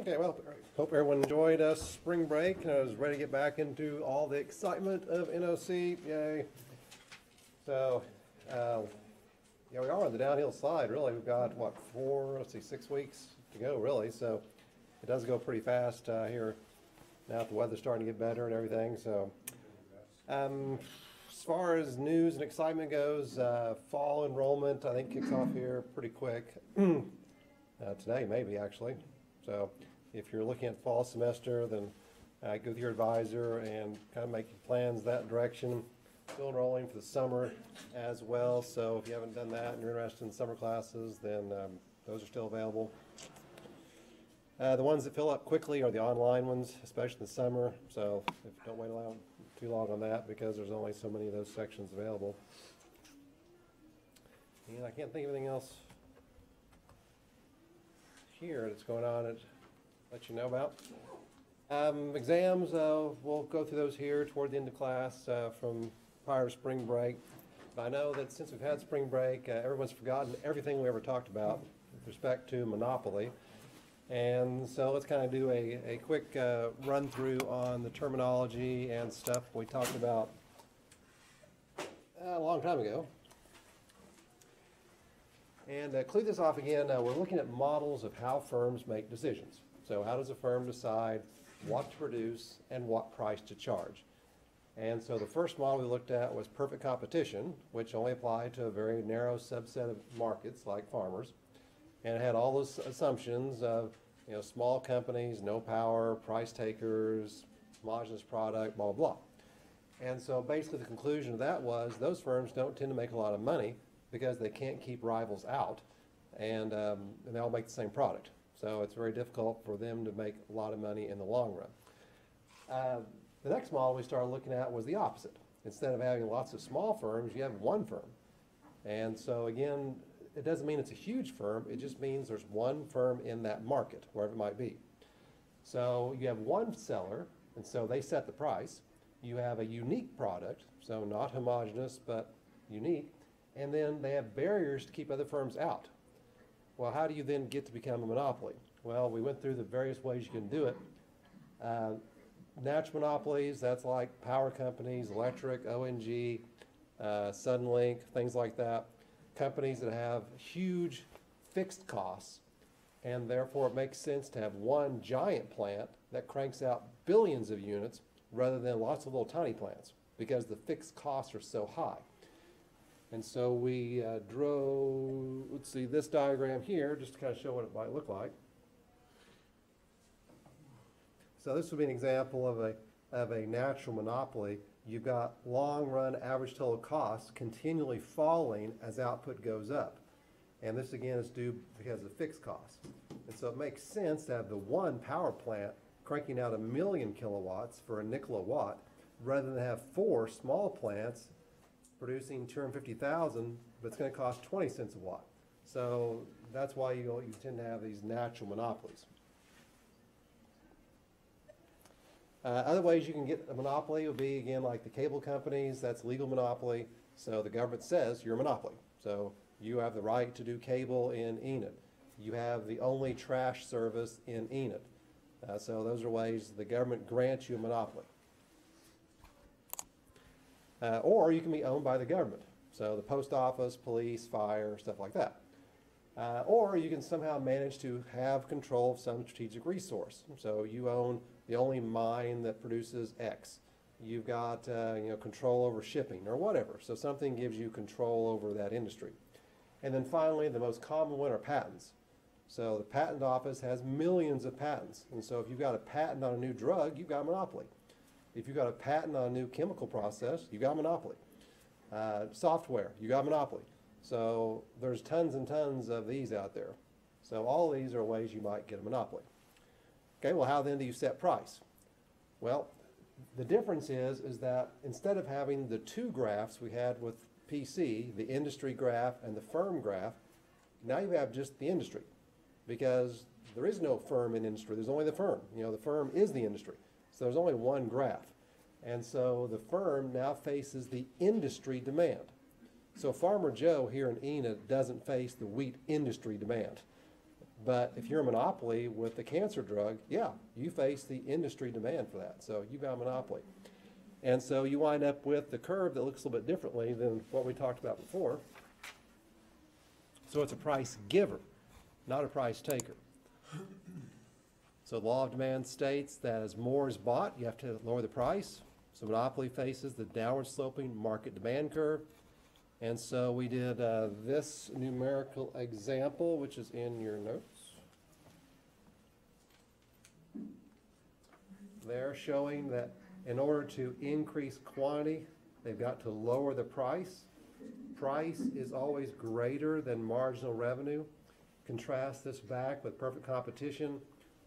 Okay, well, hope everyone enjoyed spring break and is ready to get back into all the excitement of NOC. Yay. So, yeah, we are on the downhill slide, really. We've got, what, 6 weeks to go, really. So, it does go pretty fast here now that the weather's starting to get better and everything. So, as far as news and excitement goes, fall enrollment, I think, kicks off here pretty quick. Today, maybe, actually. So if you're looking at fall semester, then go with your advisor and kind of make plans that direction. Still enrolling for the summer as well. So if you haven't done that and you're interested in summer classes, then those are still available. The ones that fill up quickly are the online ones, especially in the summer. So don't wait too long on that because there's only so many of those sections available. And I can't think of anything else here that's going on that let you know about. Exams, we'll go through those here toward the end of class from prior to spring break. But I know that since we've had spring break, everyone's forgotten everything we ever talked about with respect to monopoly. And so let's kind of do a quick run through on the terminology and stuff we talked about a long time ago. And to clear this off again, we're looking at models of how firms make decisions. So how does a firm decide what to produce and what price to charge? And so the first model we looked at was perfect competition, which only applied to a very narrow subset of markets like farmers. And it had all those assumptions of small companies, no power, price takers, homogeneous product, blah, blah, blah. And so basically the conclusion of that was those firms don't tend to make a lot of money because they can't keep rivals out, and they all make the same product. So it's very difficult for them to make a lot of money in the long run. The next model we started looking at was the opposite. Instead of having lots of small firms, you have one firm. And so again, it doesn't mean it's a huge firm, it just means there's one firm in that market, wherever it might be. So you have one seller, and so they set the price. You have a unique product, so not homogeneous, but unique. And then they have barriers to keep other firms out. Well, how do you then get to become a monopoly? Well, we went through the various ways you can do it. Natural monopolies, that's like power companies, electric, ONG, Sunlink, things like that. Companies that have huge fixed costs, and therefore it makes sense to have one giant plant that cranks out billions of units rather than lots of little tiny plants because the fixed costs are so high. And so we drew, let's see, this diagram here, just to kind of show what it might look like. So this would be an example of a natural monopoly. You've got long-run average total costs continually falling as output goes up. And this, again, is due because of fixed costs. And so it makes sense to have the one power plant cranking out 1,000,000 kilowatts for a nickel a watt, rather than have 4 small plants producing 250,000, but it's going to cost 20 cents a watt. So that's why you tend to have these natural monopolies. Other ways you can get a monopoly would be, again, like the cable companies. That's legal monopoly. So the government says you're a monopoly. So you have the right to do cable in Enid. You have the only trash service in Enid. So those are ways the government grants you a monopoly. Or you can be owned by the government. So the post office, police, fire, stuff like that. Or you can somehow manage to have control of some strategic resource. So you own the only mine that produces X. You've got control over shipping or whatever. So something gives you control over that industry. And then finally, the most common one are patents. So the patent office has millions of patents. And so if you've got a patent on a new drug, you've got a monopoly. If you've got a patent on a new chemical process, you've got a monopoly. Software, you got a monopoly. So there's tons and tons of these out there. So all these are ways you might get a monopoly. Okay, well, how then do you set price? Well, the difference is that instead of having the 2 graphs we had with PC, the industry graph and the firm graph, now you have just the industry, because there is no firm in industry. There's only the firm. The firm is the industry. So there's only one graph. And so the firm now faces the industry demand. So Farmer Joe here in Enid doesn't face the wheat industry demand. But if you're a monopoly with the cancer drug, yeah, you face the industry demand for that. So you've got a monopoly. And so you wind up with the curve that looks a little bit differently than what we talked about before. So it's a price giver, not a price taker. So the law of demand states that as more is bought, you have to lower the price. So monopoly faces the downward sloping market demand curve. And so we did this numerical example, which is in your notes. They're showing that in order to increase quantity, they've got to lower the price. Price is always greater than marginal revenue. Contrast this back with perfect competition,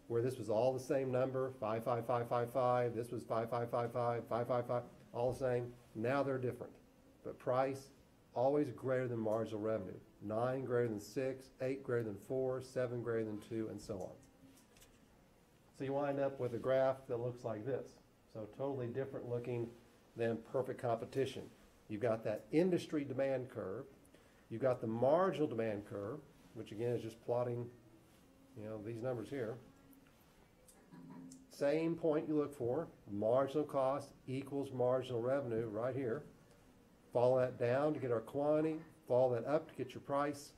where this was all the same number, 55555, this was 5555, 555, all the same. Now they're different. But price, always greater than marginal revenue. 9 greater than 6, 8 greater than 4, 7 greater than 2, and so on. So you wind up with a graph that looks like this. So totally different looking than perfect competition. You've got that industry demand curve. You've got the marginal demand curve, which again is just plotting, these numbers here. Same point you look for, marginal cost equals marginal revenue right here. Follow that down to get our quantity, follow that up to get your price.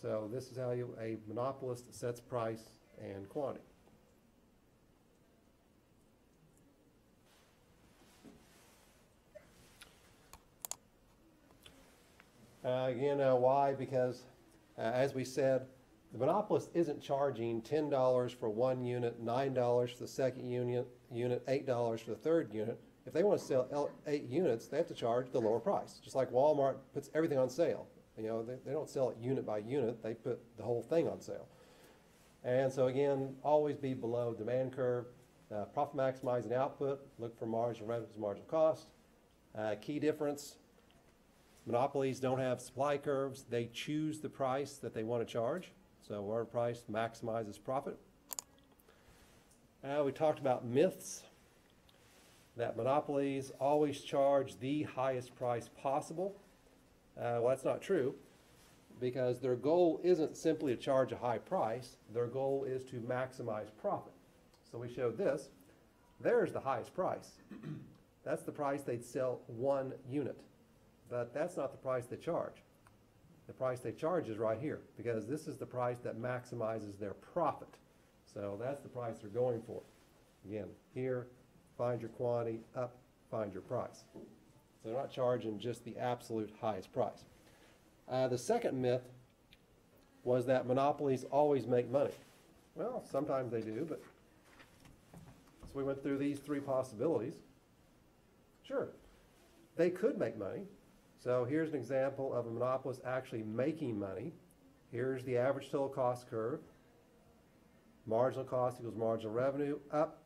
So this is how a monopolist sets price and quantity. Why? Because as we said, the monopolist isn't charging $10 for one unit, $9 for the second unit, $8 for the third unit. If they want to sell 8 units, they have to charge the lower price. Just like Walmart puts everything on sale. They don't sell it unit by unit. They put the whole thing on sale. And so again, always be below demand curve. Profit maximizing output, look for marginal revenue to marginal cost. Key difference, monopolies don't have supply curves. They choose the price that they want to charge. So whatever price maximizes profit. We talked about myths, that monopolies always charge the highest price possible. Well, that's not true, because their goal isn't simply to charge a high price. Their goal is to maximize profit. So we showed this. There's the highest price. That's the price they'd sell one unit. But that's not the price they charge. The price they charge is right here, because this is the price that maximizes their profit. So that's the price they're going for. Again, here, find your quantity, up, find your price. So they're not charging just the absolute highest price. The second myth was that monopolies always make money. Well, sometimes they do, but so we went through these 3 possibilities. Sure, they could make money. So here's an example of a monopolist actually making money. Here's the average total cost curve. Marginal cost equals marginal revenue, up.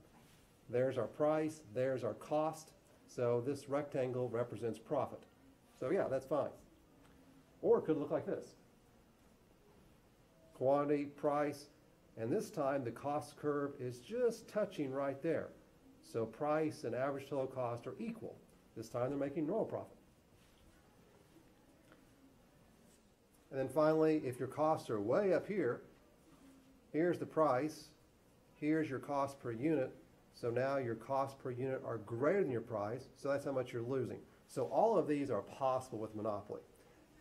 There's our price, there's our cost. So this rectangle represents profit. So yeah, that's fine. Or it could look like this. Quantity, price, and this time the cost curve is just touching right there. So price and average total cost are equal. This time they're making normal profit. And then finally, if your costs are way up here, here's the price, here's your cost per unit. So now your costs per unit are greater than your price, so that's how much you're losing. So all of these are possible with monopoly.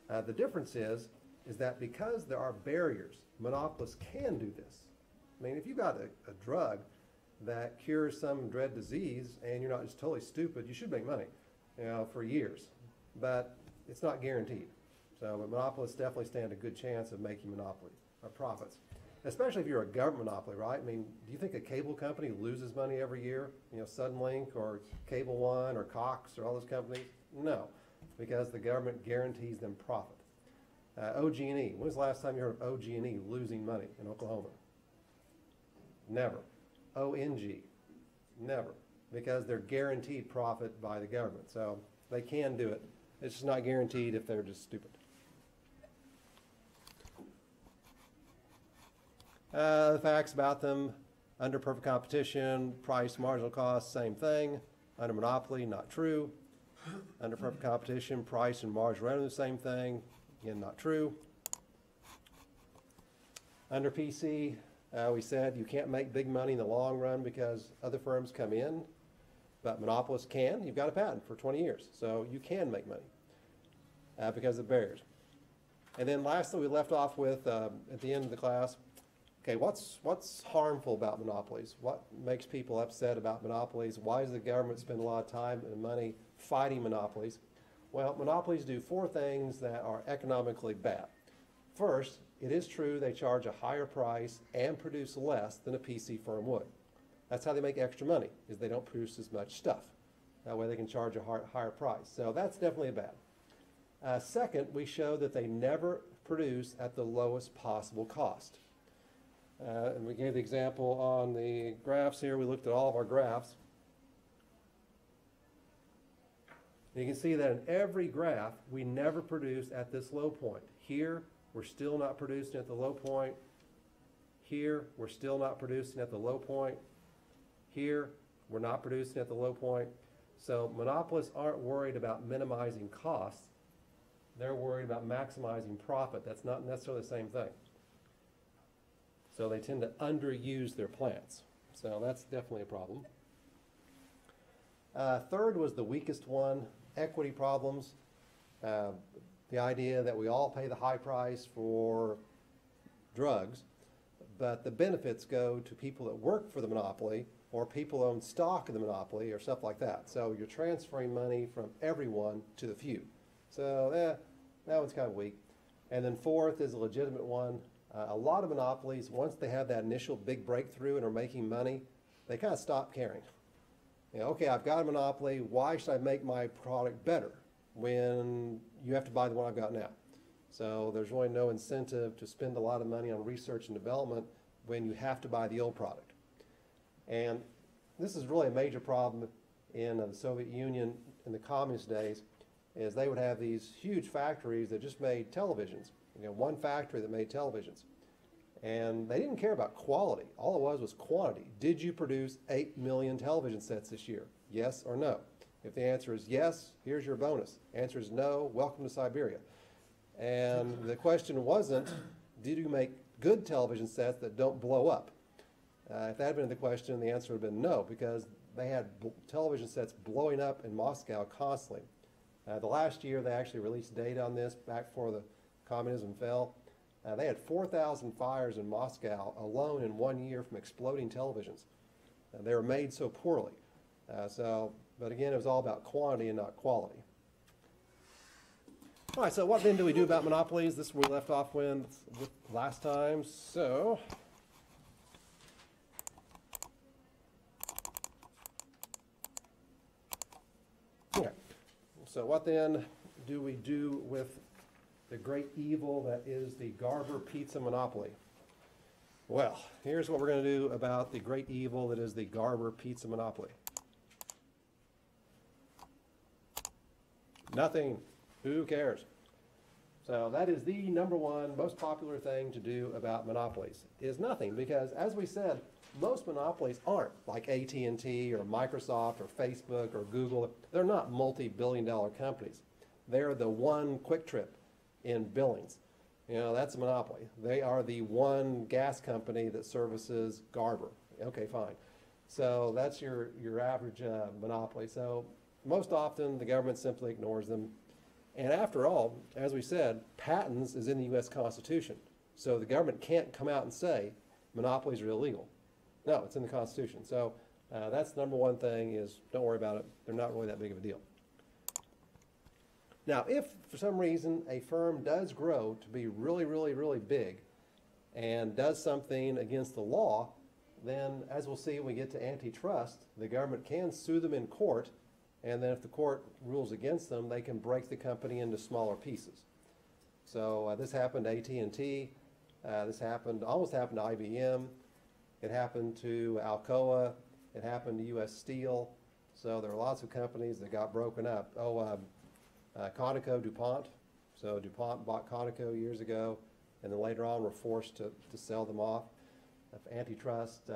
The difference is that because there are barriers, monopolists can do this. I mean, if you've got a drug that cures some dread disease and you're not just totally stupid, you should make money, for years. But it's not guaranteed. So monopolists definitely stand a good chance of making monopoly or profits. Especially if you're a government monopoly, right? I mean, do you think a cable company loses money every year? Suddenlink or Cable One or Cox or all those companies? No, because the government guarantees them profit. OG&E, when was the last time you heard of OG&E losing money in Oklahoma? Never. ONG, never, because they're guaranteed profit by the government. So they can do it. It's just not guaranteed if they're just stupid. The facts about them: under perfect competition, price, marginal cost, same thing. Under monopoly, not true. Under perfect competition, price and marginal revenue, same thing. Again, not true. Under PC, we said you can't make big money in the long run because other firms come in, but monopolists can. You've got a patent for 20 years, so you can make money because of barriers. And then lastly, we left off with, at the end of the class, okay, what's harmful about monopolies? What makes people upset about monopolies? Why does the government spend a lot of time and money fighting monopolies? Well, monopolies do 4 things that are economically bad. First, it is true they charge a higher price and produce less than a PC firm would. That's how they make extra money, is they don't produce as much stuff. That way they can charge a higher price. So that's definitely bad. Second, we show that they never produce at the lowest possible cost. And we gave the example on the graphs here. We looked at all of our graphs. And you can see that in every graph, we never produce at this low point. Here, we're still not producing at the low point. Here, we're still not producing at the low point. Here, we're not producing at the low point. So monopolists aren't worried about minimizing costs. They're worried about maximizing profit. That's not necessarily the same thing. So they tend to underuse their plants. So that's definitely a problem. Third was the weakest one, equity problems. The idea that we all pay the high price for drugs, but the benefits go to people that work for the monopoly or people who own stock in the monopoly or stuff like that. So you're transferring money from everyone to the few. So that one's kind of weak. And then fourth is a legitimate one. A lot of monopolies, once they have that initial big breakthrough and are making money, they kind of stop caring. You know, okay, I've got a monopoly. Why should I make my product better when you have to buy the one I've got now? So there's really no incentive to spend a lot of money on research and development when you have to buy the old product. And this is really a major problem in the Soviet Union in the communist days, is they would have these huge factories that just made televisions. You know, one factory that made televisions. And they didn't care about quality. All it was quantity. Did you produce 8 million television sets this year? Yes or no? If the answer is yes, here's your bonus. Answer is no, welcome to Siberia. And the question wasn't, did you make good television sets that don't blow up? If that had been the question, the answer would have been no, because they had television sets blowing up in Moscow constantly. The last year, they actually released data on this back before the communism fell. They had 4,000 fires in Moscow alone in 1 year from exploding televisions. They were made so poorly. But again, it was all about quantity and not quality. All right, so what then do we do about monopolies? This is where we left off with last time. So, okay. So what then do we do with the great evil that is the Garber pizza monopoly? Well, here's what we're going to do about the great evil that is the Garber pizza monopoly. Nothing. Who cares? So that is the #1 most popular thing to do about monopolies, is nothing, because as we said, most monopolies aren't like AT&T or Microsoft or Facebook or Google. They're not multi-billion-dollar companies. They're the one Quick Trip in Billings. You know, that's a monopoly. They are the one gas company that services Garber. Okay, fine. So that's your average monopoly. So most often the government simply ignores them. And after all, as we said, patents is in the U.S. Constitution. So the government can't come out and say monopolies are illegal. No, it's in the Constitution. So that's the #1 thing, is don't worry about it. They're not really that big of a deal. Now, if for some reason a firm does grow to be really, really, really big and does something against the law, then as we'll see when we get to antitrust, the government can sue them in court, and then if the court rules against them, they can break the company into smaller pieces. So this happened to AT&T. This almost happened to IBM. It happened to Alcoa. It happened to U.S. Steel. So there are lots of companies that got broken up. Conoco, DuPont. So DuPont bought Conoco years ago, and then later on were forced to sell them off. Antitrust.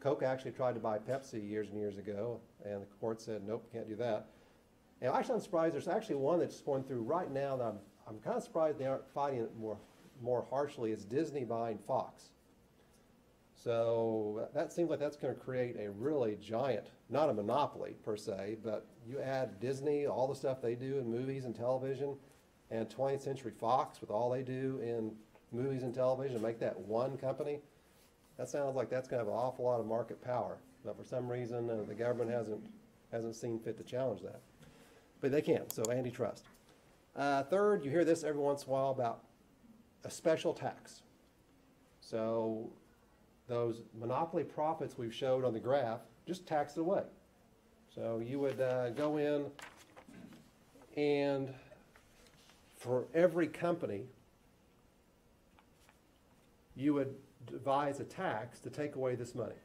Coke actually tried to buy Pepsi years and years ago, and the court said, nope, can't do that. And actually, I'm surprised there's actually one that's going through right now that I'm kind of surprised they aren't fighting it more more harshly is Disney buying Fox. So that seems like that's going to create a really giant, not a monopoly per se, but you add Disney, all the stuff they do in movies and television, and 20th Century Fox with all they do in movies and television, make that one company. That sounds like that's going to have an awful lot of market power. But for some reason, the government hasn't seen fit to challenge that. But they can, so antitrust. Third, you hear this every once in a while about a special tax. So those monopoly profits we've showed on the graph, just tax it away. So you would go in and for every company, you would devise a tax to take away this money.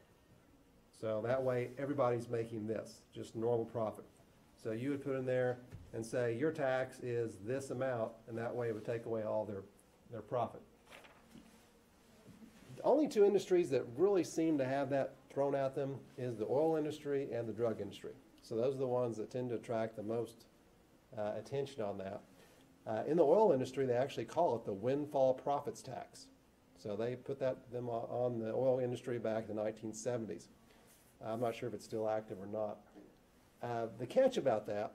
So that way everybody's making this, just normal profit. So you would put in there and say your tax is this amount, and that way it would take away all their profit. The only two industries that really seem to have that thrown at them is the oil industry and the drug industry. So those are the ones that tend to attract the most attention on that. In the oil industry, they actually call it the windfall profits tax. So they put them on the oil industry back in the 1970s. I'm not sure if it's still active or not. The catch about that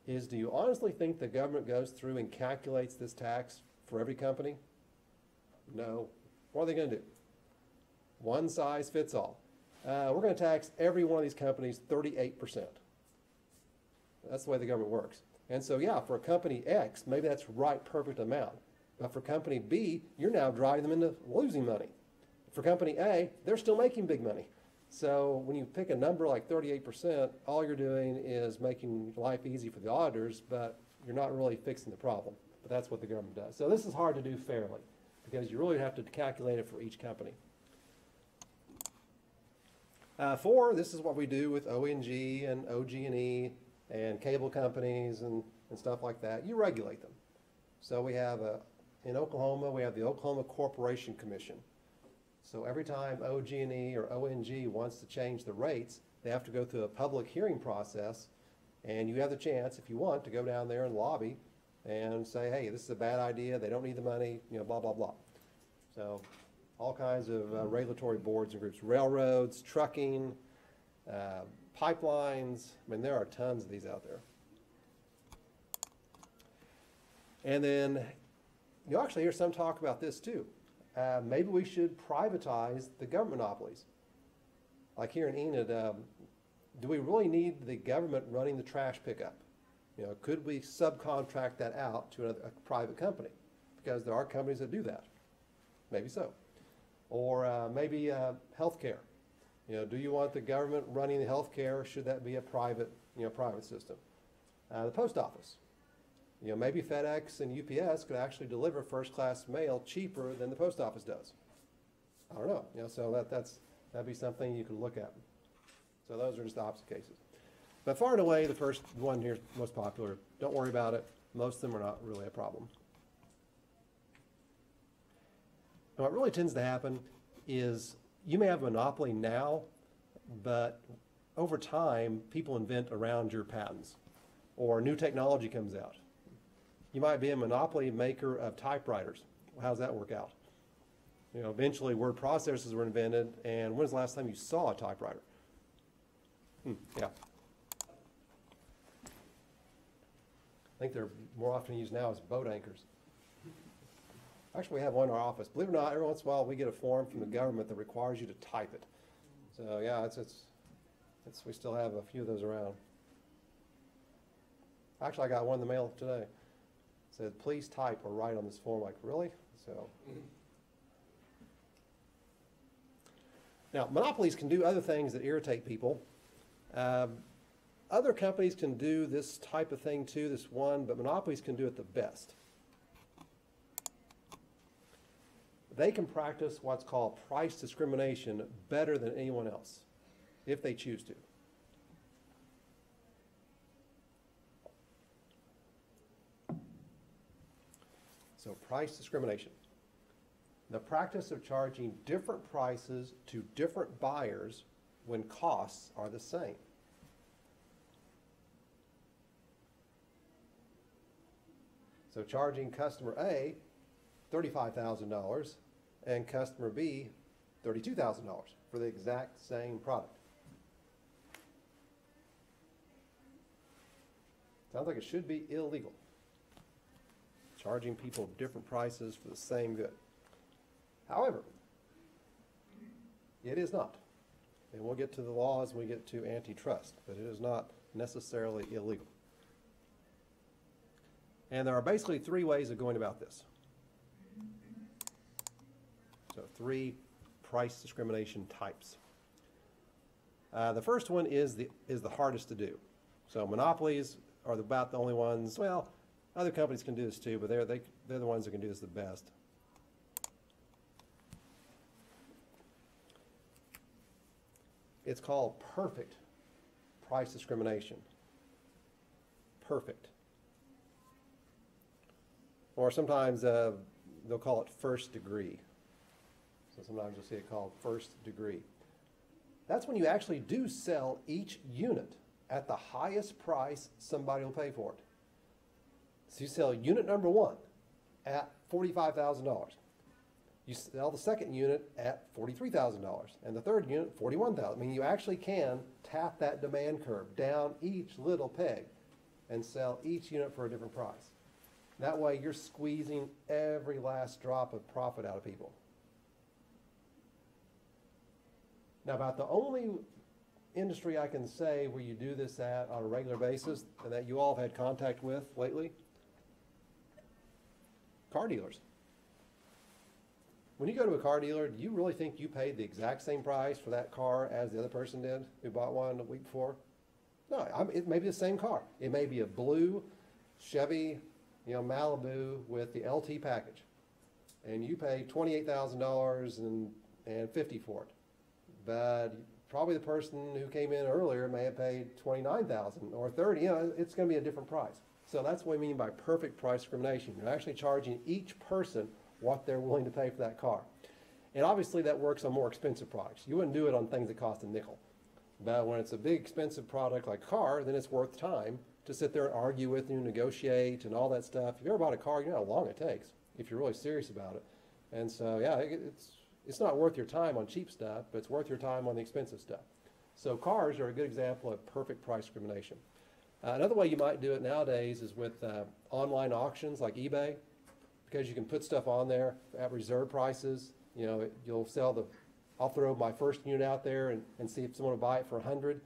is, do you honestly think the government goes through and calculates this tax for every company? No. What are they going to do? One size fits all. We're going to tax every one of these companies 38%. That's the way the government works. And so, yeah, for a company X, maybe that's right, perfect amount. But for company B, you're now driving them into losing money. For company A, they're still making big money. So when you pick a number like 38%, all you're doing is making life easy for the auditors, but you're not really fixing the problem. But that's what the government does. So this is hard to do fairly, because you really have to calculate it for each company. 4, this is what we do with ONG and OG&E and cable companies and stuff like that. You regulate them. So we have, in Oklahoma, we have the Oklahoma Corporation Commission. So every time OG&E or ONG wants to change the rates, they have to go through a public hearing process, and you have the chance, if you want, to go down there and lobby and say, hey, this is a bad idea, they don't need the money, you know, blah, blah, blah. So all kinds of regulatory boards and groups, railroads, trucking, pipelines. I mean, there are tons of these out there. And then you'll actually hear some talk about this too. Maybe we should privatize the government monopolies. Like here in Enid, do we really need the government running the trash pickup? You know, could we subcontract that out to a private company? Because there are companies that do that. Maybe so. Or maybe healthcare. You know, do you want the government running the healthcare? Should that be a private, private system? The post office. You know, maybe FedEx and UPS could actually deliver first-class mail cheaper than the post office does. I don't know. You know, so that'd be something you can look at. So those are just the opposite cases. But far and away, the first one here is most popular. Don't worry about it. Most of them are not really a problem. And what really tends to happen is you may have a monopoly now, but over time, people invent around your patents, or new technology comes out. You might be a monopoly maker of typewriters. Well, how does that work out? You know, eventually word processors were invented, and when's the last time you saw a typewriter? Yeah. I think they're more often used now as boat anchors. Actually, we have one in our office. Believe it or not, every once in a while we get a form from the government that requires you to type it. So yeah, we still have a few of those around. Actually, I got one in the mail today. It said, please type or write on this form. Like, really? So. Now, monopolies can do other things that irritate people. Other companies can do this type of thing too, this one, but monopolies can do it the best. They can practice what's called price discrimination better than anyone else, if they choose to. So price discrimination. The practice of charging different prices to different buyers when costs are the same. So charging customer A $35,000 and customer B $32,000 for the exact same product. Sounds like it should be illegal, charging people different prices for the same good. However, it is not. And we'll get to the laws when we get to antitrust, but it is not necessarily illegal. And there are basically three ways of going about this. So three price discrimination types. The first one is the hardest to do. So monopolies are about the only ones. Well, other companies can do this too, but they're the ones that can do this the best. It's called perfect price discrimination. Perfect. Or sometimes they'll call it first degree. So sometimes you'll see it called first degree. That's when you actually do sell each unit at the highest price somebody will pay for it. So you sell unit number one at $45,000. You sell the second unit at $43,000, and the third unit, $41,000. I mean, you actually can tap that demand curve down each little peg and sell each unit for a different price. That way, you're squeezing every last drop of profit out of people. Now, about the only industry I can say where you do this at on a regular basis and that you all have had contact with lately, car dealers. When you go to a car dealer, do you really think you paid the exact same price for that car as the other person did who bought one the week before? No, it may be the same car. It may be a blue Chevy, Malibu with the LT package, and you pay $28,000 and $50 for it. But probably the person who came in earlier may have paid $29,000 or $30,000. It's going to be a different price. So that's what we mean by perfect price discrimination. You're actually charging each person what they're willing to pay for that car. And obviously that works on more expensive products. You wouldn't do it on things that cost a nickel. But when it's a big expensive product like a car, then it's worth time to sit there and argue with you, negotiate and all that stuff. If you ever bought a car, you know how long it takes if you're really serious about it. And so yeah, it's not worth your time on cheap stuff, but it's worth your time on the expensive stuff. So cars are a good example of perfect price discrimination. Another way you might do it nowadays is with online auctions like eBay, because you can put stuff on there at reserve prices. You'll sell I'll throw my first unit out there and see if someone will buy it for 100,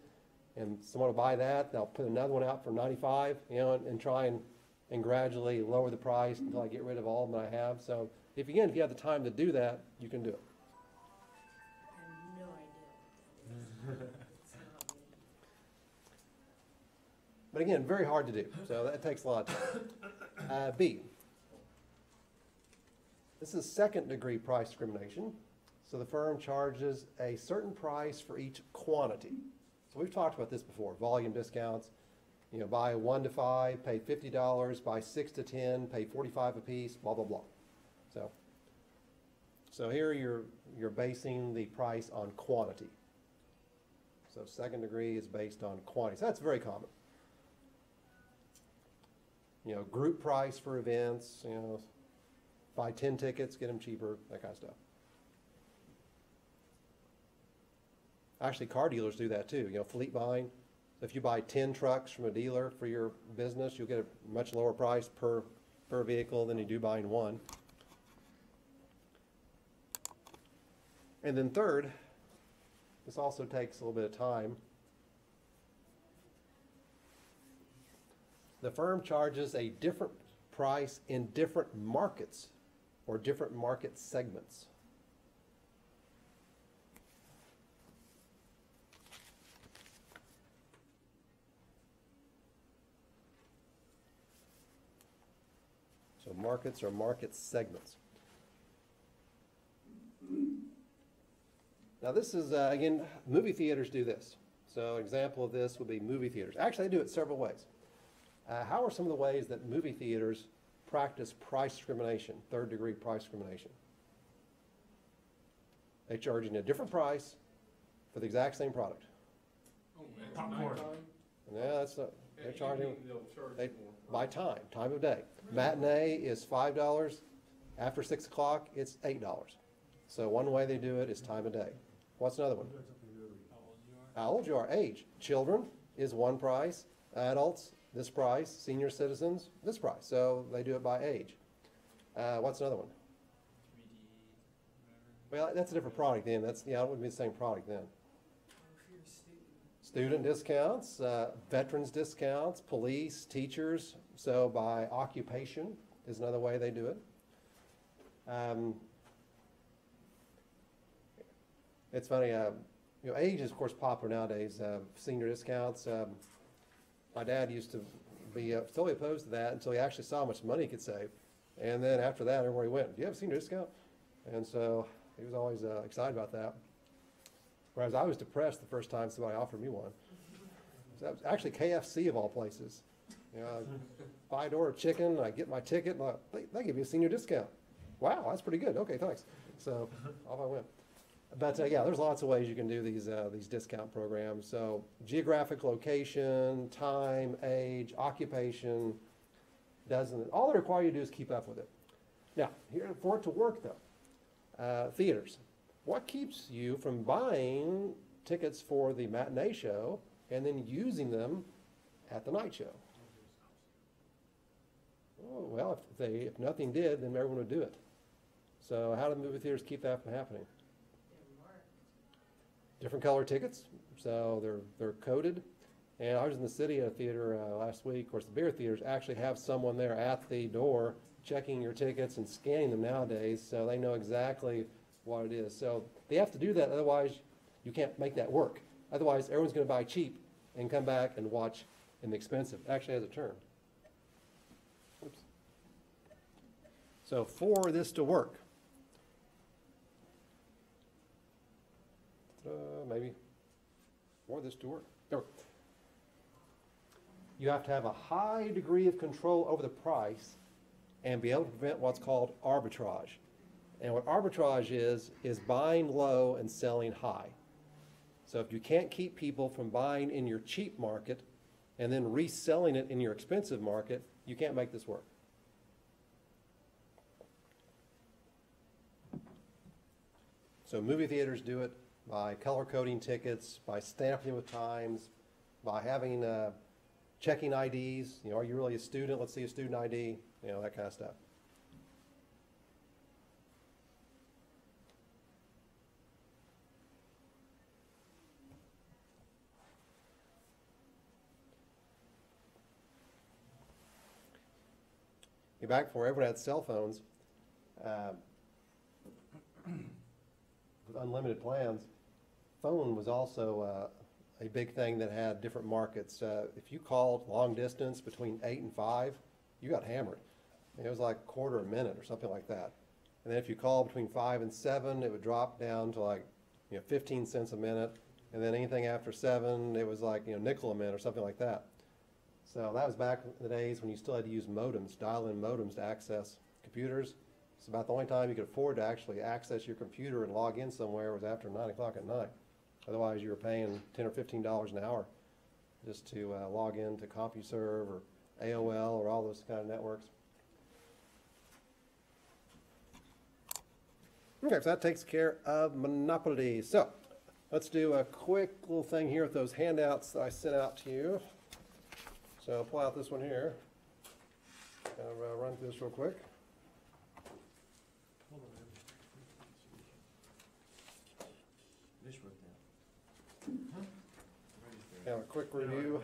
and someone will buy that. They'll put another one out for 95, and try and gradually lower the price until I get rid of all of them that I have. So if you have the time to do that, you can do it. I have no idea. But again, very hard to do. So that takes a lot of time. B. This is second degree price discrimination. So the firm charges a certain price for each quantity. So we've talked about this before, volume discounts. Buy 1 to 5, pay $50, buy 6 to 10, pay $45 a piece, blah, blah, blah. So here you're basing the price on quantity. So second degree is based on quantity. So that's very common. Group price for events, buy 10 tickets, get them cheaper, that kind of stuff. Actually, car dealers do that too, fleet buying. So if you buy 10 trucks from a dealer for your business, you'll get a much lower price per vehicle than you do buying one. And then third, this also takes a little bit of time. The firm charges a different price in different markets or different market segments. So markets or market segments. Now this is, again, movie theaters do this. So an example of this would be movie theaters. Actually, they do it several ways. How are some of the ways that movie theaters practice price discrimination, third degree price discrimination? They're charging a different price for the exact same product. Oh, Popcorn. Yeah, that's not, they're charging They'll charge they, more. by time of day. Matinee is $5, After 6 o'clock, it's $8. So one way they do it is time of day. What's another one? How old you are, age. Children is one price, adults, this price, senior citizens, this price. So they do it by age. What's another one? 3D, Well, that's a different product then. That's, yeah, it wouldn't be the same product then. Student discounts, veterans discounts, police, teachers. So by occupation is another way they do it. It's funny, you know, age is of course popular nowadays. Senior discounts. My dad used to be totally opposed to that until he actually saw how much money he could save. And then after that, everywhere he went, do you have a senior discount? And so he was always excited about that. Whereas I was depressed the first time somebody offered me one. So that was actually KFC of all places. You know, buy a order chicken, I get my ticket, and they give you a senior discount. Wow, that's pretty good. Okay, thanks. So off I went. But yeah, there's lots of ways you can do these discount programs. So geographic location, time, age, occupation, all they require you to do is keep up with it. Now, here for it to work though, theaters. What keeps you from buying tickets for the matinee show and then using them at the night show? Oh, well, if nothing did, then everyone would do it. So how do movie theaters keep that from happening? Different color tickets, so they're coded. And I was in the city at a theater last week. Of course, the beer theaters actually have someone there at the door checking your tickets and scanning them nowadays, so they know exactly what it is. So they have to do that, otherwise you can't make that work. Otherwise, everyone's going to buy cheap and come back and watch in the expensive. It actually has a term. Oops. So for this to work, maybe for this to work, there we go. You have to have a high degree of control over the price and be able to prevent what's called arbitrage. And what arbitrage is buying low and selling high. So if you can't keep people from buying in your cheap market and then reselling it in your expensive market, you can't make this work. So movie theaters do it by color coding tickets, by stamping with times, by having checking IDs. You know, are you really a student? Let's see a student ID. You know, that kind of stuff. Back before everyone had cell phones, with unlimited plans, phone was also a big thing that had different markets. If you called long distance between 8 and 5, you got hammered. It was like a quarter a minute or something like that. And then if you called between 5 and 7, it would drop down to like 15 cents a minute. And then anything after 7, it was like nickel a minute or something like that. So that was back in the days when you still had to use modems, dial-in modems to access computers. It's about the only time you could afford to actually access your computer and log in somewhere was after 9 o'clock at night. Otherwise, you were paying $10 or $15 an hour just to log in to CompuServe or AOL or all those kind of networks. Okay, so that takes care of monopoly. So let's do a quick little thing here with those handouts that I sent out to you. So I'll pull out this one here. I'll run through this real quick. Have a quick review.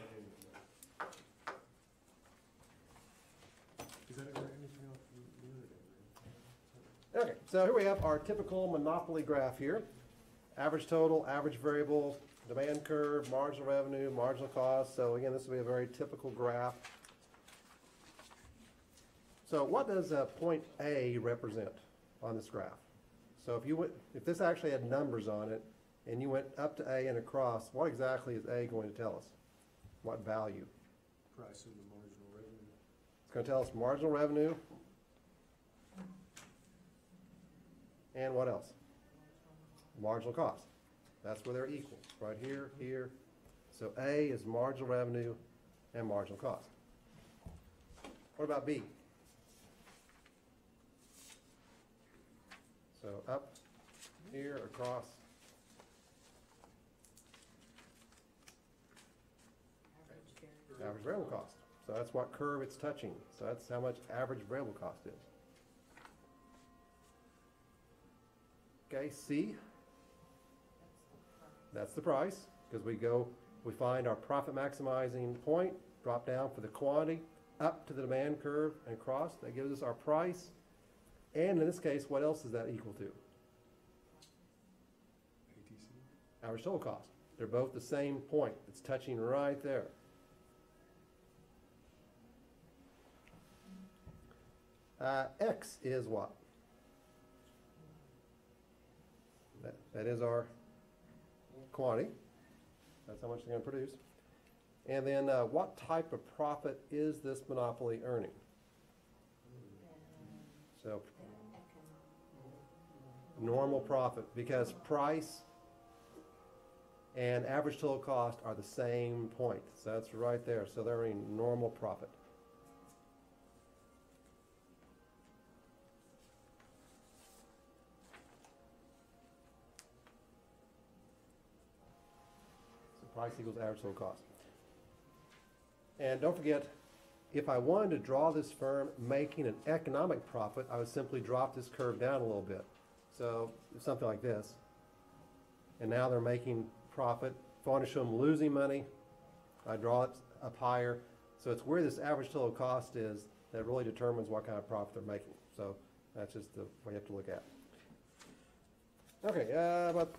Okay, so here we have our typical monopoly graph here. Average total, average variable, demand curve, marginal revenue, marginal cost. So again, this will be a very typical graph. So what does point A represent on this graph? So if this actually had numbers on it, and you went up to A and across, what exactly is A going to tell us? What value? Price of the marginal revenue. It's going to tell us marginal revenue. And what else? Marginal cost. That's where they're equal, right here, here. So A is marginal revenue and marginal cost. What about B? So up here, across, average variable cost. So that's what curve it's touching. So that's how much average variable cost is. Okay, C, that's the price, because we find our profit maximizing point, drop down for the quantity, up to the demand curve and across. That gives us our price. And in this case, what else is that equal to? ATC? Average total cost. They're both the same point. It's touching right there. X is what? That is our quantity. That's how much they're going to produce. And then what type of profit is this monopoly earning? So normal profit, because price and average total cost are the same point. So that's right there. So they're earning normal profit. Price equals average total cost. And don't forget, if I wanted to draw this firm making an economic profit, I would simply drop this curve down a little bit. So something like this. And now they're making profit. If I want to show them losing money, I draw it up higher. So it's where this average total cost is that really determines what kind of profit they're making. So that's just the way you have to look at. Okay,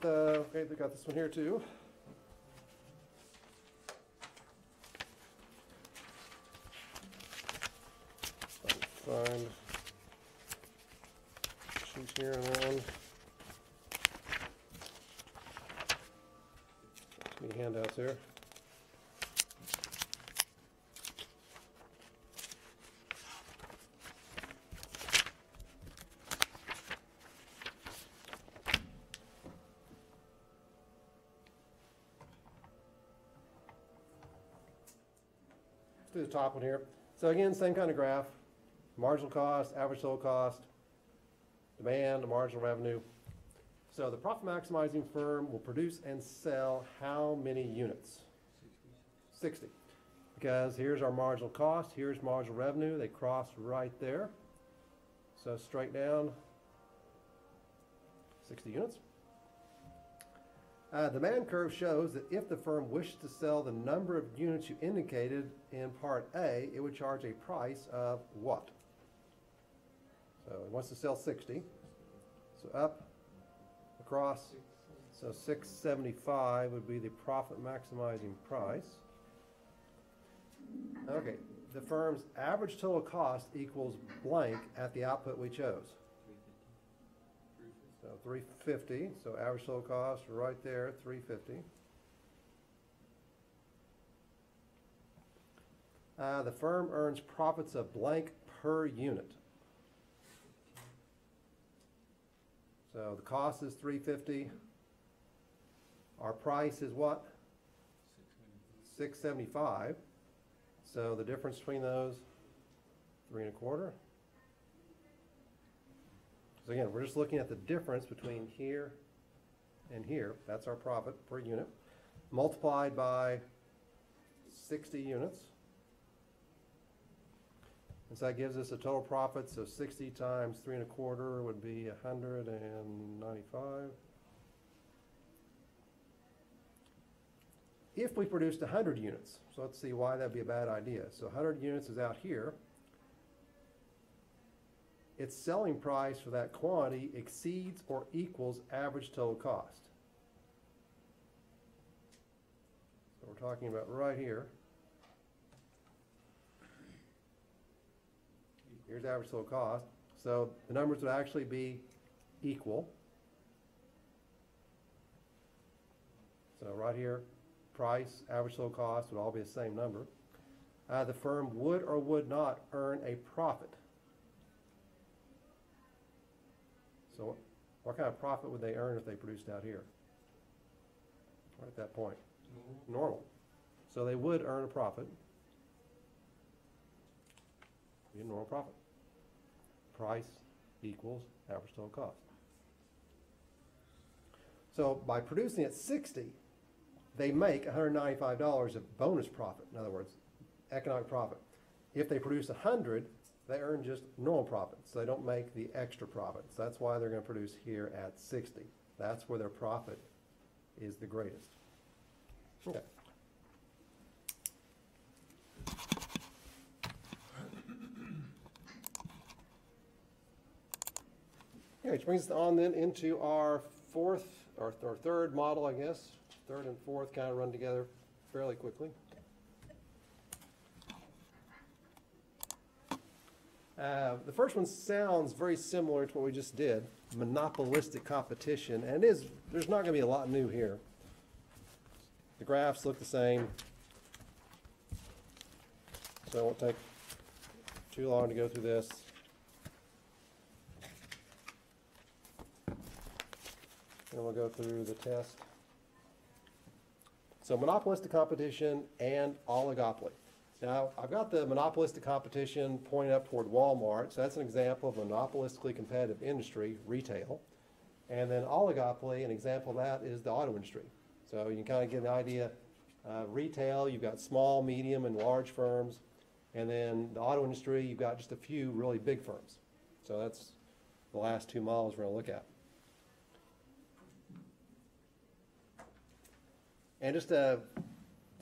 okay, we got this one here too. Find sheet here and then too many handouts here. Let's do the top one here. So again, same kind of graph. Marginal cost, average total cost, demand, marginal revenue. So the profit maximizing firm will produce and sell how many units? 60. Because here's our marginal cost, here's marginal revenue. They cross right there. So straight down, 60 units. Demand curve shows that if the firm wishes to sell the number of units you indicated in part A, it would charge a price of what? So it wants to sell 60. So up, across, so 675 would be the profit maximizing price. Okay, the firm's average total cost equals blank at the output we chose. So 350, so average total cost right there, 350. The firm earns profits of blank per unit. So the cost is 350. Our price is what? 675. So the difference between those, 3 1/4. So again, we're just looking at the difference between here and here. That's our profit per unit, multiplied by 60 units. And so that gives us a total profit. So 60 times 3 1/4 would be 195. If we produced 100 units, so let's see why that'd be a bad idea. So 100 units is out here. Its selling price for that quantity exceeds or equals average total cost. So we're talking about right here. Here's average total cost. So the numbers would actually be equal. So right here, price, average total cost would all be the same number. The firm would or would not earn a profit. So what kind of profit would they earn if they produced out here? Right at that point. Normal. So they would earn a profit. Be a normal profit. Price equals average total cost. So by producing at 60, they make $195 of bonus profit. In other words, economic profit. If they produce 100, they earn just normal profit. So they don't make the extra profit. So that's why they're going to produce here at 60. That's where their profit is the greatest. Okay. Okay, which brings us on then into our third model, I guess. Third and fourth kind of run together fairly quickly. The first one sounds very similar to what we just did, monopolistic competition, and there's not going to be a lot new here. The graphs look the same, so it won't take too long to go through this. And we'll go through the test. So monopolistic competition and oligopoly. Now, I've got the monopolistic competition pointing up toward Walmart, so that's an example of monopolistically competitive industry, retail. And then oligopoly, an example of that is the auto industry. So you can kind of get an idea. Retail, you've got small, medium, and large firms. And then the auto industry, you've got just a few really big firms. So that's the last two models we're going to look at. And just to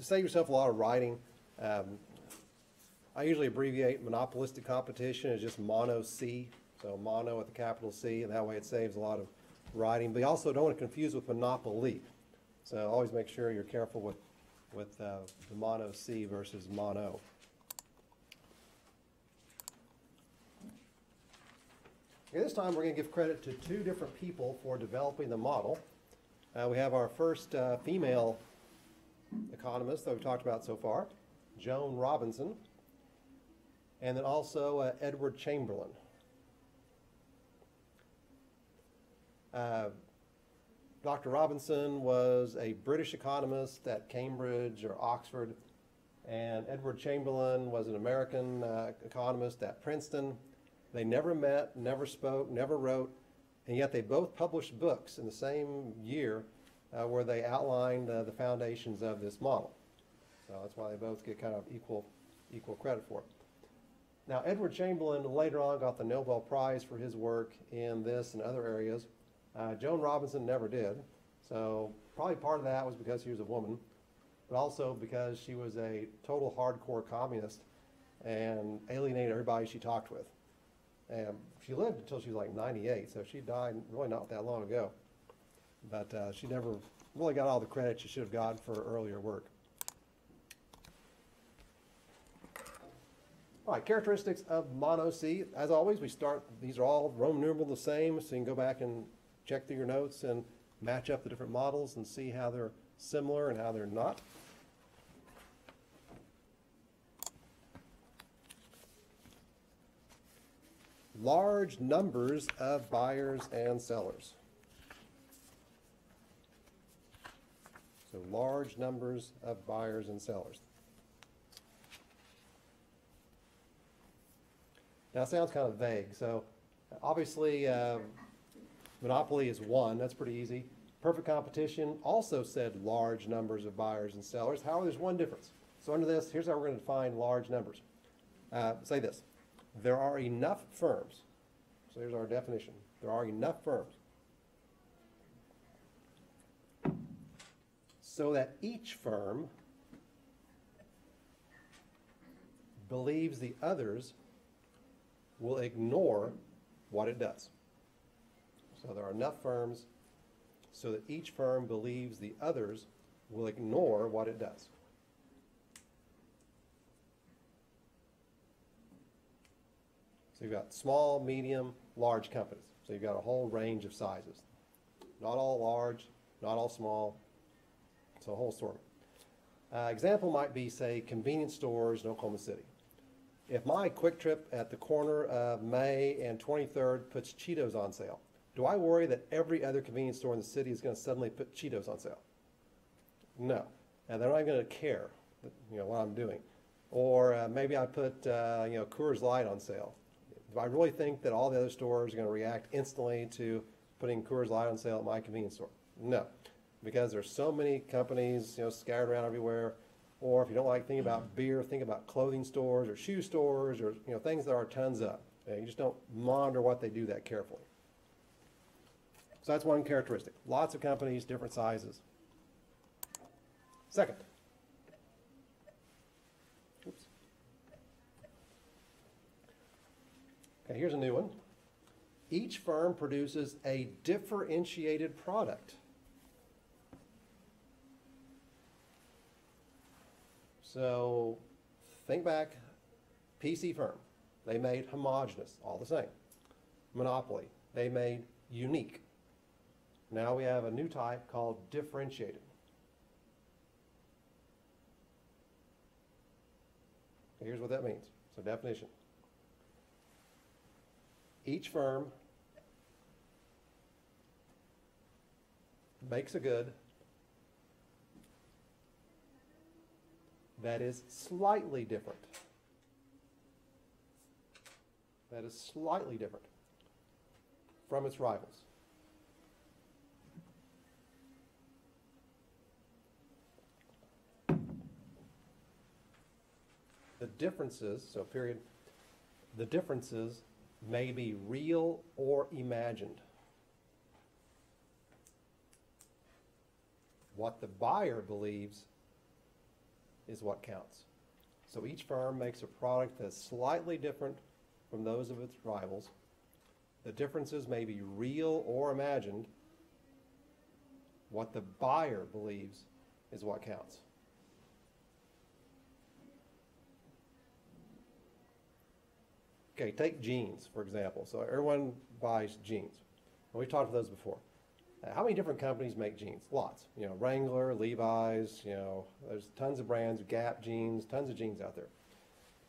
save yourself a lot of writing, I usually abbreviate monopolistic competition as just mono-C, so mono with a capital C, and that way it saves a lot of writing. But you also don't want to confuse with monopoly. So always make sure you're careful with the mono-C versus mono. Okay, this time we're going to give credit to two different people for developing the model. We have our first female economist that we've talked about so far, Joan Robinson, and then also Edward Chamberlain. Dr. Robinson was a British economist at Cambridge or Oxford, and Edward Chamberlain was an American economist at Princeton. They never met, never spoke, never wrote, and yet they both published books in the same year where they outlined the foundations of this model. So that's why they both get kind of equal credit for it. Now, Edward Chamberlain later on got the Nobel Prize for his work in this and other areas. Joan Robinson never did. So probably part of that was because she was a woman, but also because she was a total hardcore communist and alienated everybody she talked with. And she lived until she was like 98, so she died really not that long ago. But she never really got all the credit she should have gotten for her earlier work. All right, characteristics of mono-C. As always, these are all Roman numeral the same, so you can go back and check through your notes and match up the different models and see how they're similar and how they're not. Large numbers of buyers and sellers. So large numbers of buyers and sellers. Now it sounds kind of vague. So obviously monopoly is one. That's pretty easy. Perfect competition also said large numbers of buyers and sellers. However, there's one difference. So under this, here's how we're going to define large numbers. Say this. There are enough firms. So here's our definition. There are enough firms so that each firm believes the others will ignore what it does. So there are enough firms so that each firm believes the others will ignore what it does. So you've got small, medium, large companies. So you've got a whole range of sizes. Not all large, not all small. So a whole assortment. Example might be, say, convenience stores in Oklahoma City. If my Quick Trip at the corner of May and 23rd puts Cheetos on sale, do I worry that every other convenience store in the city is going to suddenly put Cheetos on sale? No. And they're not going to care, what I'm doing. Or maybe I put, Coors Light on sale. Do I really think that all the other stores are going to react instantly to putting Coors Light on sale at my convenience store? No, because there's so many companies, scattered around everywhere. Or if you don't like thinking about beer, think about clothing stores or shoe stores or, things that are tons of. You just don't monitor what they do that carefully. So that's one characteristic. Lots of companies, different sizes. Second. Oops. Okay, here's a new one. Each firm produces a differentiated product. So think back, PC firm, they made homogeneous, all the same. Monopoly, they made unique. Now we have a new type called differentiated. Okay, here's what that means. So definition. Each firm makes a good that is slightly different. That is slightly different from its rivals. The differences, so period, the differences may be real or imagined. What the buyer believes is what counts. So each firm makes a product that's slightly different from those of its rivals. The differences may be real or imagined. What the buyer believes is what counts. Okay, take jeans, for example. So everyone buys jeans. And we've talked about those before. How many different companies make jeans? Lots. Wrangler, Levi's, there's tons of brands, Gap jeans, tons of jeans out there.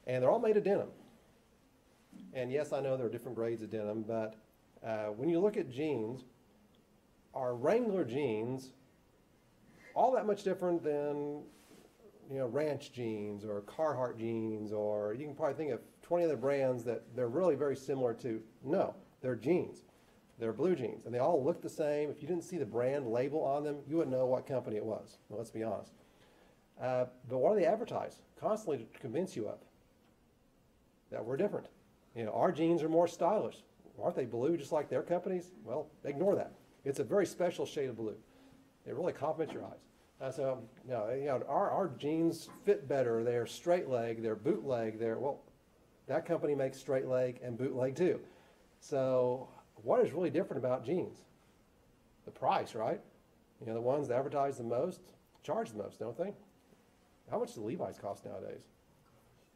And they're all made of denim. And yes, I know there are different grades of denim, but when you look at jeans, are Wrangler jeans all that much different than, Ranch jeans or Carhartt jeans, or you can probably think of 20 other brands that they're really very similar to? No, they're jeans. They're blue jeans, and they all look the same. If you didn't see the brand label on them, you wouldn't know what company it was. Well, let's be honest. But what do they advertise constantly to convince you of? That we're different. Our jeans are more stylish. Aren't they blue just like their companies? Well, ignore that. It's a very special shade of blue. It really compliments your eyes. Our jeans fit better. They're straight leg. They're bootleg. That company makes straight leg and bootleg too. So what is really different about jeans? The price, right? The ones that advertise the most charge the most, don't they? How much do Levi's cost nowadays?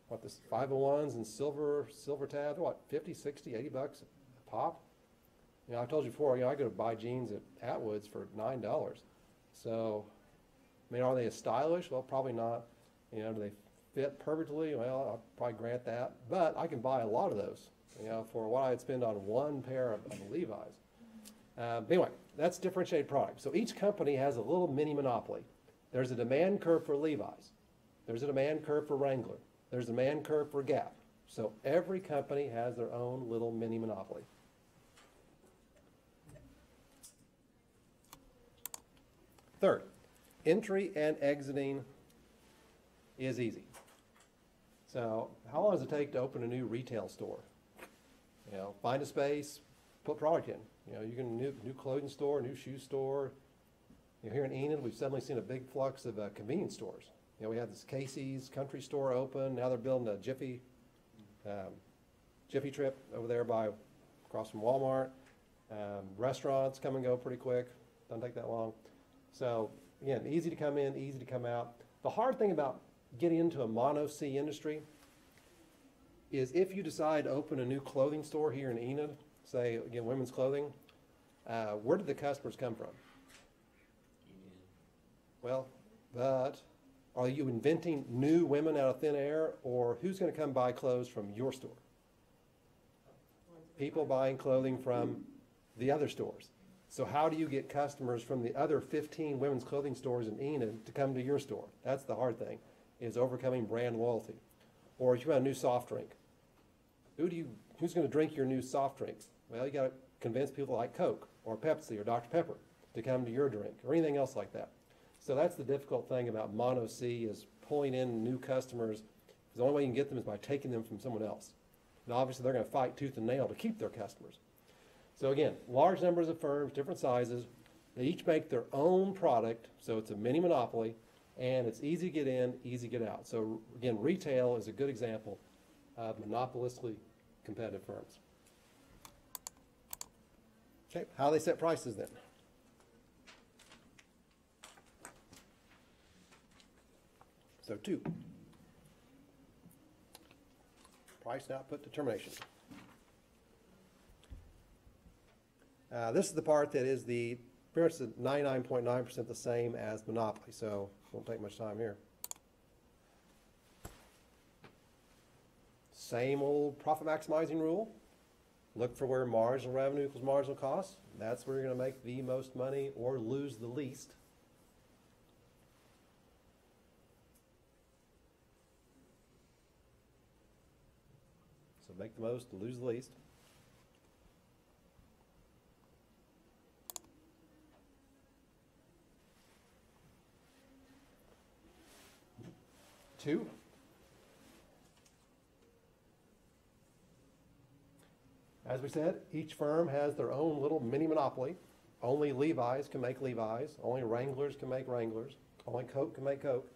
What, the 501s and silver tab, what, 50, 60, 80 bucks a pop? I told you before, I go to buy jeans at Atwood's for $9. So, are they as stylish? Well, probably not. Do they fit perfectly? Well, I'll probably grant that. But I can buy a lot of those, for what I'd spend on one pair of Levi's. Anyway, that's differentiated product. So each company has a little mini monopoly. There's a demand curve for Levi's. There's a demand curve for Wrangler. There's a demand curve for Gap. So every company has their own little mini monopoly. Third, entry and exiting is easy. So how long does it take to open a new retail store? Find a space, put product in. You can new clothing store, new shoe store. Here in Enid, we've suddenly seen a big flux of convenience stores. We had this Casey's country store open. Now they're building a Jiffy Trip over there across from Walmart. Restaurants come and go pretty quick. Doesn't take that long. So again, easy to come in, easy to come out. The hard thing about getting into a mono-C industry is if you decide to open a new clothing store here in Enid, say again women's clothing, where did the customers come from? Well, but are you inventing new women out of thin air, or who's going to come buy clothes from your store? People buying clothing from the other stores. So how do you get customers from the other 15 women's clothing stores in Enid to come to your store? That's the hard thing, is overcoming brand loyalty. Or if you want a new soft drink, who's going to drink your new soft drink? Well, you got to convince people to like Coke. or Pepsi or Dr. Pepper to come to your drink or anything else like that. So that's the difficult thing about mono C is pulling in new customers. The only way you can get them is by taking them from someone else. And obviously they're going to fight tooth and nail to keep their customers. So again, large numbers of firms, different sizes. They each make their own product, so it's a mini monopoly, and it's easy to get in, easy to get out. So again, retail is a good example of monopolistically competitive firms. Okay, how they set prices then? So 2, price and output determination. This is the part that is the pretty much 99.9% the same as monopoly, so won't take much time here. Same old profit maximizing rule. Look for where marginal revenue equals marginal cost. That's where you're going to make the most money or lose the least. So make the most, lose the least. Two. As we said, each firm has their own little mini monopoly. Only Levi's can make Levi's. Only Wranglers can make Wranglers. Only Coke can make Coke.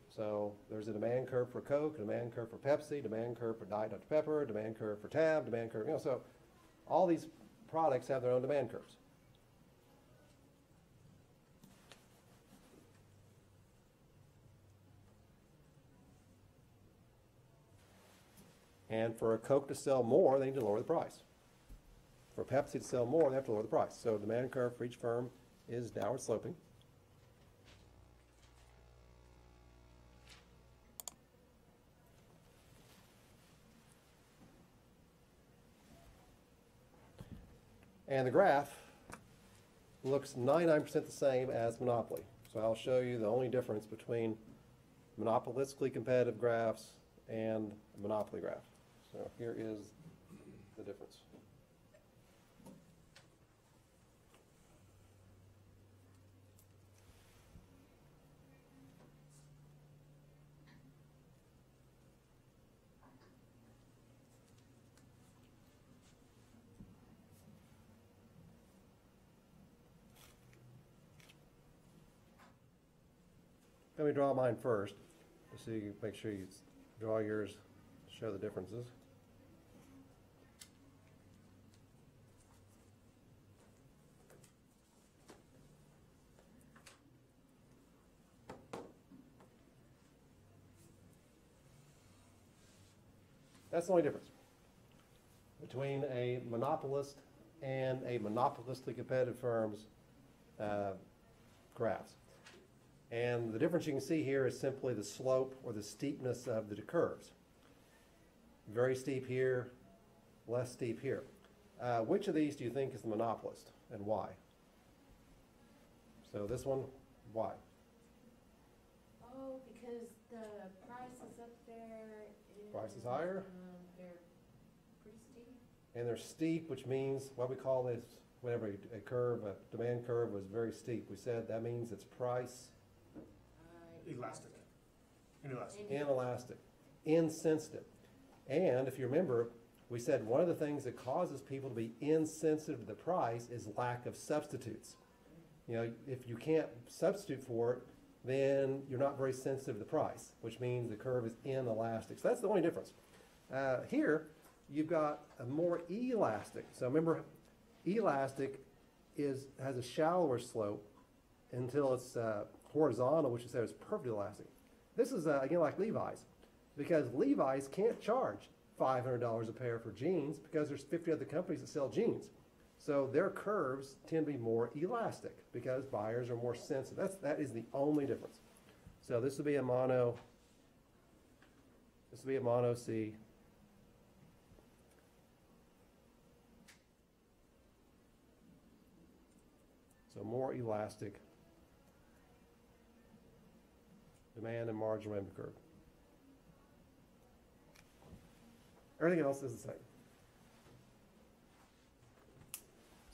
So there's a demand curve for Coke, a demand curve for Pepsi, demand curve for Diet Dr. Pepper, demand curve for Tab, demand curve, so all these products have their own demand curves. And for a Coke to sell more, they need to lower the price. For Pepsi to sell more, they have to lower the price. So demand curve for each firm is downward sloping. And the graph looks 99% the same as monopoly. So I'll show you the only difference between monopolistically competitive graphs and a monopoly graph. So here is the difference. Let me draw mine first, so you can make sure you draw yours to show the differences. That's the only difference between a monopolist and a monopolistically competitive firm's graphs. And the difference you can see here is simply the slope or the steepness of the curves. Very steep here, less steep here. Which of these do you think is the monopolist and why? So this one, why? Oh, because the price is up there. Price is higher? They're pretty steep. And they're steep, which means what we call this, whenever a curve, a demand curve was very steep. We said that means it's price Elastic. Inelastic. inelastic, insensitive. And if you remember, we said one of the things that causes people to be insensitive to the price is lack of substitutes. You know, if you can't substitute for it, then you're not very sensitive to the price, which means the curve is inelastic. So that's the only difference. Here, you've got a more elastic. So remember, elastic has a shallower slope until it's horizontal, which is perfectly elastic. This is, again, like Levi's, because Levi's can't charge $500 a pair for jeans because there's 50 other companies that sell jeans. So their curves tend to be more elastic because buyers are more sensitive. That is the only difference. So this would be a mono C. So more elastic demand and marginal revenue curve. Everything else is the same.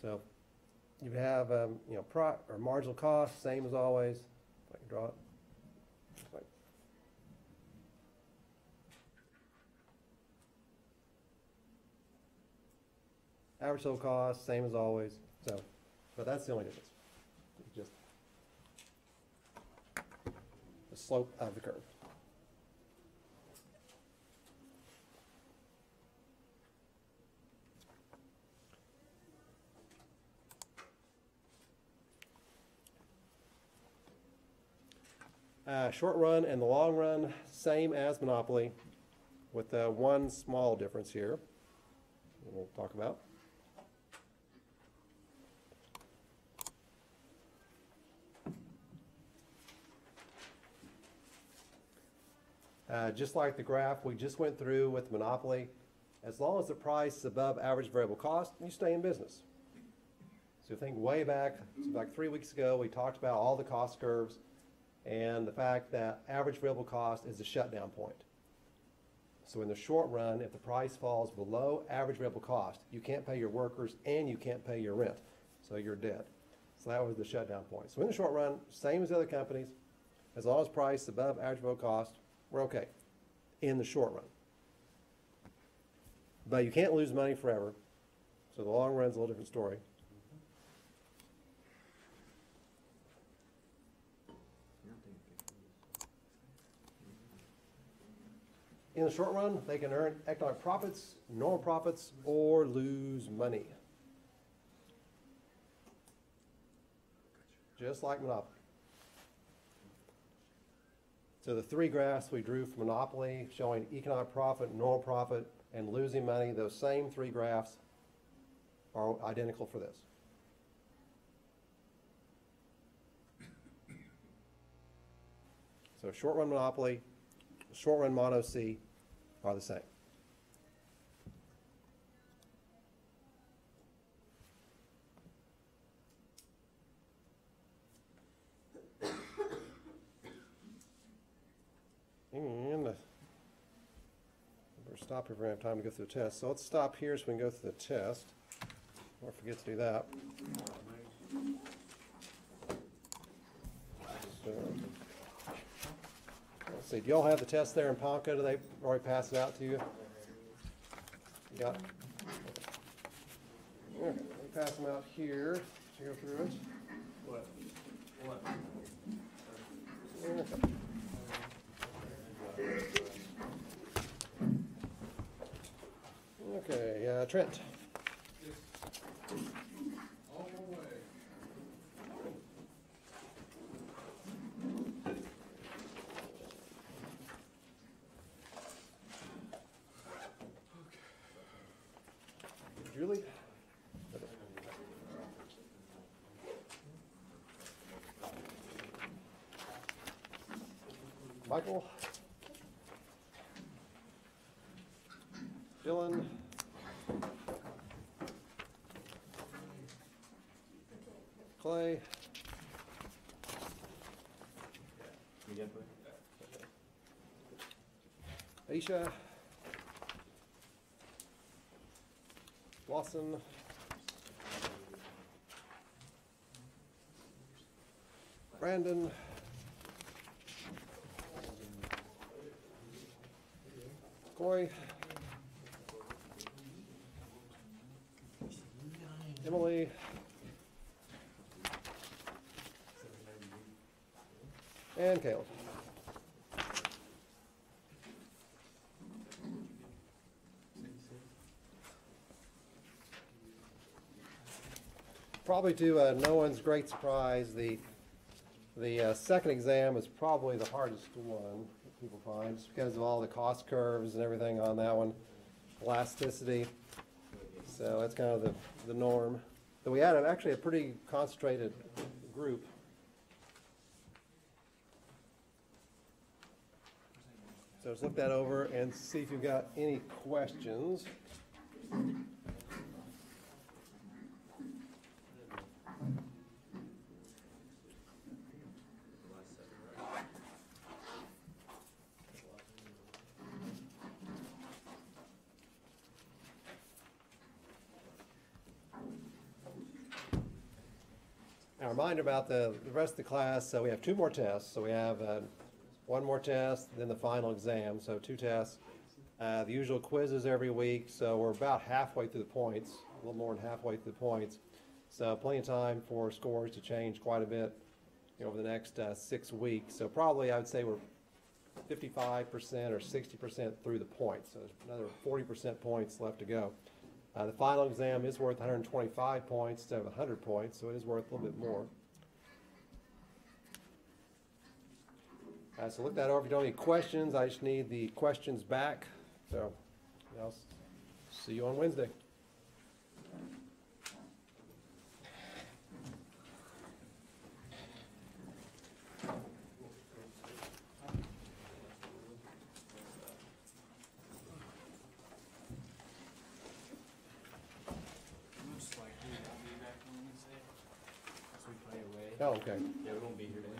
So You have, you know, or marginal cost, same as always. If I can draw it. Like- Average total cost, same as always. So, but that's the only difference. Just the slope of the curve. Short run and the long run, same as monopoly, with one small difference here we'll talk about. Just like the graph we just went through with monopoly, as long as the price is above average variable cost, you stay in business. So think way back, so like 3 weeks ago, we talked about all the cost curves and the fact that average variable cost is the shutdown point. So in the short run, if the price falls below average variable cost, you can't pay your workers and you can't pay your rent. So you're dead. So that was the shutdown point. So in the short run, same as other companies, as long as price is above average variable cost, we're okay in the short run. But you can't lose money forever. So the long run's a little different story. In the short run, they can earn economic profits, normal profits, or lose money. Just like monopoly. So the three graphs we drew for monopoly showing economic profit, normal profit, and losing money, those same three graphs are identical for this. So short run monopoly, short run mono C are the same. And better stop if we have time to go through the test. So let's stop here so we can go through the test. Or forget to do that. So, let's see. Do y'all have the test there in Ponca? Do they already pass it out to you? Yeah. Okay. Let me pass them out here to go through it. What? Okay. Okay, Trent. Julie? Michael? Dylan? Clay? Aisha? Lawson? Brandon? Coy? Emily? And Caleb. Probably to no one's great surprise, the second exam is probably the hardest one that people find, just because of all the cost curves and everything on that one, elasticity. So that's kind of the norm. But we had actually a pretty concentrated group. So let's look that over and see if you've got any questions. Now, reminder about the rest of the class, so we have two more tests. So we have one more test, then the final exam, so two tests. The usual quizzes every week, so we're about halfway through the points, a little more than halfway through the points. So plenty of time for scores to change quite a bit over the next 6 weeks. So probably I would say we're 55% or 60% through the points. So there's another 40% points left to go. The final exam is worth 125 points instead of 100 points, so it is worth a little bit more. So look that over. If you don't have any questions, I just need the questions back. So I'll see you on Wednesday. Most likely, Wednesday. So we play away. Oh, okay. Yeah, we won't be here today.